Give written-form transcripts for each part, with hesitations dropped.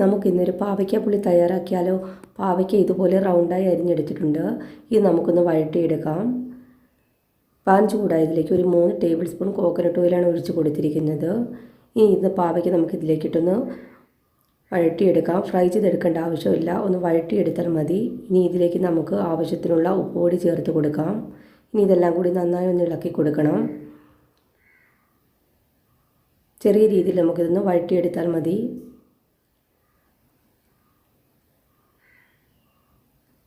നമുക്കിന്നൊരു പാവയ്ക്കപ്പുളി തയ്യാറാക്കിയാലോ. പാവയ്ക്ക ഇതുപോലെ റൗണ്ടായി അരിഞ്ഞെടുത്തിട്ടുണ്ട്. ഇത് നമുക്കൊന്ന് വഴറ്റിയെടുക്കാം. പാൻ ചൂടായതിലേക്ക് ഒരു 3 ടേബിൾ സ്പൂൺ കോക്കനട്ട് ഓയിലാണ് ഒഴിച്ച് കൊടുത്തിരിക്കുന്നത്. ഇനി ഇത് പാവയ്ക്ക നമുക്കിതിലേക്കിട്ടൊന്ന് വഴറ്റിയെടുക്കാം. ഫ്രൈ ചെയ്തെടുക്കേണ്ട ആവശ്യമില്ല, ഒന്ന് വഴറ്റിയെടുത്താൽ മതി. ഇനി ഇതിലേക്ക് നമുക്ക് ആവശ്യത്തിനുള്ള ഉപ്പ് പൊടി ചേർത്ത് കൊടുക്കാം. ഇനി ഇതെല്ലാം കൂടി നന്നായി ഒന്ന് ഇളക്കി കൊടുക്കണം. ചെറിയ രീതിയിൽ നമുക്കിതൊന്ന് വഴറ്റിയെടുത്താൽ മതി.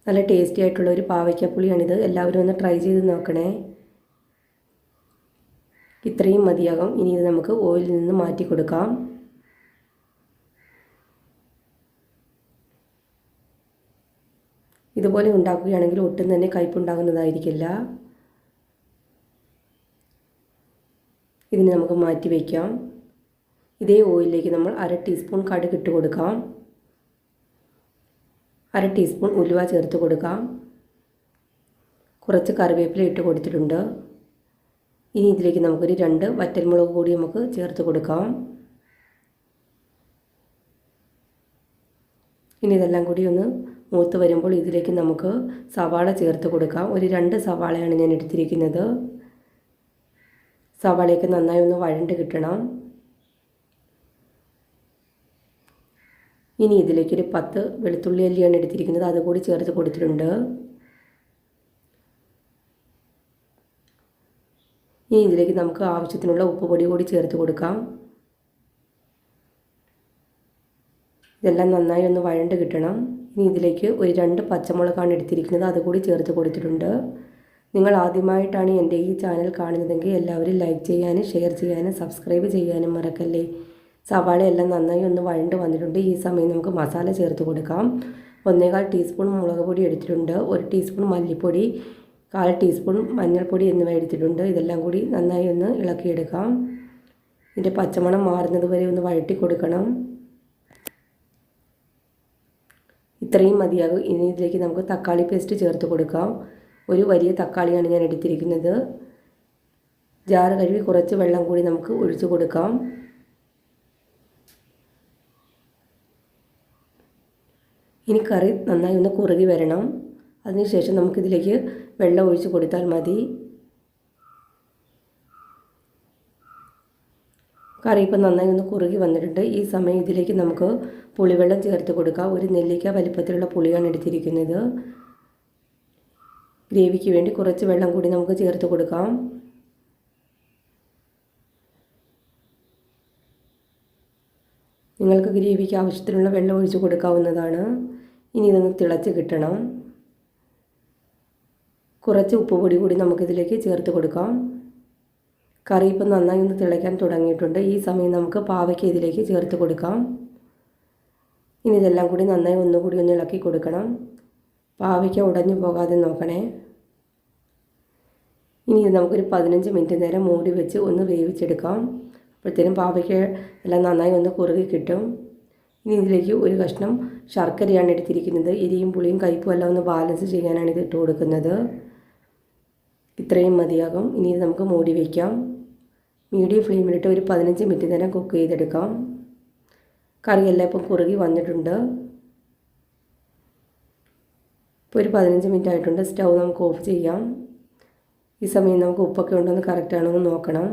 നല്ല ടേസ്റ്റി ആയിട്ടുള്ള ഒരു പാവയ്ക്കപ്പുളിയാണിത്. എല്ലാവരും ഒന്ന് ട്രൈ ചെയ്ത് നോക്കണേ. ഇത്രയും മതിയാകും. ഇനി ഇത് നമുക്ക് ഓയിലിൽ നിന്ന് മാറ്റി കൊടുക്കാം. ഇതുപോലെ ഉണ്ടാക്കുകയാണെങ്കിൽ ഒട്ടും തന്നെ കയ്പുണ്ടാകുന്നതായിരിക്കില്ല. ഇതിന് നമുക്ക് മാറ്റി വയ്ക്കാം. ഇതേ ഓയിലിലേക്ക് നമ്മൾ 1/2 ടീസ്പൂൺ കടുക് ഇട്ട് കൊടുക്കാം. 1/2 ടീസ്പൂൺ ഉലുവ ചേർത്ത് കൊടുക്കാം. കുറച്ച് കറിവേപ്പില ഇട്ട് കൊടുത്തിട്ടുണ്ട്. ഇനി ഇതിലേക്ക് നമുക്കൊരു 2 വറ്റൽമുളക് കൂടി നമുക്ക് ചേർത്ത് കൊടുക്കാം. ഇനി ഇതെല്ലാം കൂടി ഒന്ന് മൂത്ത് വരുമ്പോൾ ഇതിലേക്ക് നമുക്ക് സവാള ചേർത്ത് കൊടുക്കാം. ഒരു 2 സവാളയാണ് ഞാൻ എടുത്തിരിക്കുന്നത്. സവാളയൊക്കെ നന്നായി ഒന്ന് വഴണ്ട് കിട്ടണം. ഇനി ഇതിലേക്കൊരു 10 വെളുത്തുള്ളി അല്ലിയാണ് എടുത്തിരിക്കുന്നത്. അതുകൂടി ചേർത്ത് കൊടുത്തിട്ടുണ്ട്. ഇനി ഇതിലേക്ക് നമുക്ക് ആവശ്യത്തിനുള്ള ഉപ്പ് പൊടി കൂടി ചേർത്ത് കൊടുക്കാം. ഇതെല്ലാം നന്നായി ഒന്ന് വഴണ്ട് കിട്ടണം. ഇനി ഇതിലേക്ക് ഒരു 2 പച്ചമുളകാണ് എടുത്തിരിക്കുന്നത്. അതുകൂടി ചേർത്ത് കൊടുത്തിട്ടുണ്ട്. നിങ്ങൾ ആദ്യമായിട്ടാണ് എൻ്റെ ഈ ചാനൽ കാണുന്നതെങ്കിൽ എല്ലാവരും ലൈക്ക് ചെയ്യാനും ഷെയർ ചെയ്യാനും സബ്സ്ക്രൈബ് ചെയ്യാനും മറക്കല്ലേ. സവാള എല്ലാം നന്നായി ഒന്ന് വഴണ്ട് വന്നിട്ടുണ്ട്. ഈ സമയം നമുക്ക് മസാല ചേർത്ത് കൊടുക്കാം. 1/4 ടീസ്പൂൺ മുളക് പൊടി എടുത്തിട്ടുണ്ട്. 1 ടീസ്പൂൺ മല്ലിപ്പൊടി, 1/4 ടീസ്പൂൺ മഞ്ഞൾപ്പൊടി എന്നിവ എടുത്തിട്ടുണ്ട്. ഇതെല്ലാം കൂടി നന്നായി ഒന്ന് ഇളക്കിയെടുക്കാം. ഇതിൻ്റെ പച്ചമണം മാറുന്നത് വരെ ഒന്ന് വഴറ്റി കൊടുക്കണം. ഇത്രയും മതിയാകും. ഇനി ഇതിലേക്ക് നമുക്ക് തക്കാളി പേസ്റ്റ് ചേർത്ത് കൊടുക്കാം. ഒരു വലിയ തക്കാളിയാണ് ഞാൻ എടുത്തിരിക്കുന്നത്. ജാറ് കഴുകി കുറച്ച് വെള്ളം കൂടി നമുക്ക് ഒഴിച്ചു കൊടുക്കാം. ഇനി കറി നന്നായി ഒന്ന് കുറുകി വരണം. അതിനുശേഷം നമുക്കിതിലേക്ക് വെള്ളം ഒഴിച്ച് കൊടുത്താൽ മതി. കറി ഇപ്പം നന്നായി ഒന്ന് കുറുകി വന്നിട്ടുണ്ട്. ഈ സമയം ഇതിലേക്ക് നമുക്ക് പുളിവെള്ളം ചേർത്ത് കൊടുക്കാം. ഒരു നെല്ലിക്ക വലിപ്പത്തിലുള്ള പുളിയാണ് എടുത്തിരിക്കുന്നത്. ഗ്രേവിക്ക് വേണ്ടി കുറച്ച് വെള്ളം കൂടി നമുക്ക് ചേർത്ത് കൊടുക്കാം. നിങ്ങൾക്ക് ഗ്രേവിക്ക് ആവശ്യത്തിനുള്ള വെള്ളം ഒഴിച്ച് കൊടുക്കാവുന്നതാണ്. ഇനി ഇതൊന്ന് തിളച്ച് കിട്ടണം. കുറച്ച് ഉപ്പ് പൊടി കൂടി നമുക്കിതിലേക്ക് ചേർത്ത് കൊടുക്കാം. കറി ഇപ്പം നന്നായി ഒന്ന് തിളയ്ക്കാൻ തുടങ്ങിയിട്ടുണ്ട്. ഈ സമയം നമുക്ക് പാവയ്ക്ക ഇതിലേക്ക് ചേർത്ത് കൊടുക്കാം. ഇനി ഇതെല്ലാം കൂടി നന്നായി ഒന്നുകൂടി ഒന്ന് ഇളക്കി കൊടുക്കണം. പാവയ്ക്ക ഉടഞ്ഞു പോകാതെ നോക്കണേ. ഇനി ഇത് നമുക്കൊരു 15 മിനിറ്റ് നേരം മൂടി വെച്ച് ഒന്ന് വേവിച്ചെടുക്കാം. അപ്പോഴത്തേനും പാവയ്ക്ക എല്ലാം നന്നായി ഒന്ന് കുറുകി കിട്ടും. ഇനി ഇതിലേക്ക് ഒരു കഷ്ണം ശർക്കരയാണ് എടുത്തിരിക്കുന്നത്. എരിയും പുളിയും കയ്പും എല്ലാം ഒന്ന് ബാലൻസ് ചെയ്യാനാണ് ഇത് ഇട്ട് കൊടുക്കുന്നത്. ഇത്രയും മതിയാകും. ഇനി ഇത് നമുക്ക് മൂടി വയ്ക്കാം. മീഡിയം ഫ്ലെയിമിലിട്ട് ഒരു 15 മിനിറ്റ് നേരം കുക്ക് ചെയ്തെടുക്കാം. കറിയെല്ലാം ഇപ്പം കുറുകി വന്നിട്ടുണ്ട്. ഇപ്പോൾ ഒരു 15 മിനിറ്റ് ആയിട്ടുണ്ട്. സ്റ്റൗ നമുക്ക് ഓഫ് ചെയ്യാം. ഈ സമയം നമുക്ക് ഉപ്പൊക്കെ ഉണ്ടോ എന്ന് കറക്റ്റാണോ എന്ന് നോക്കണം.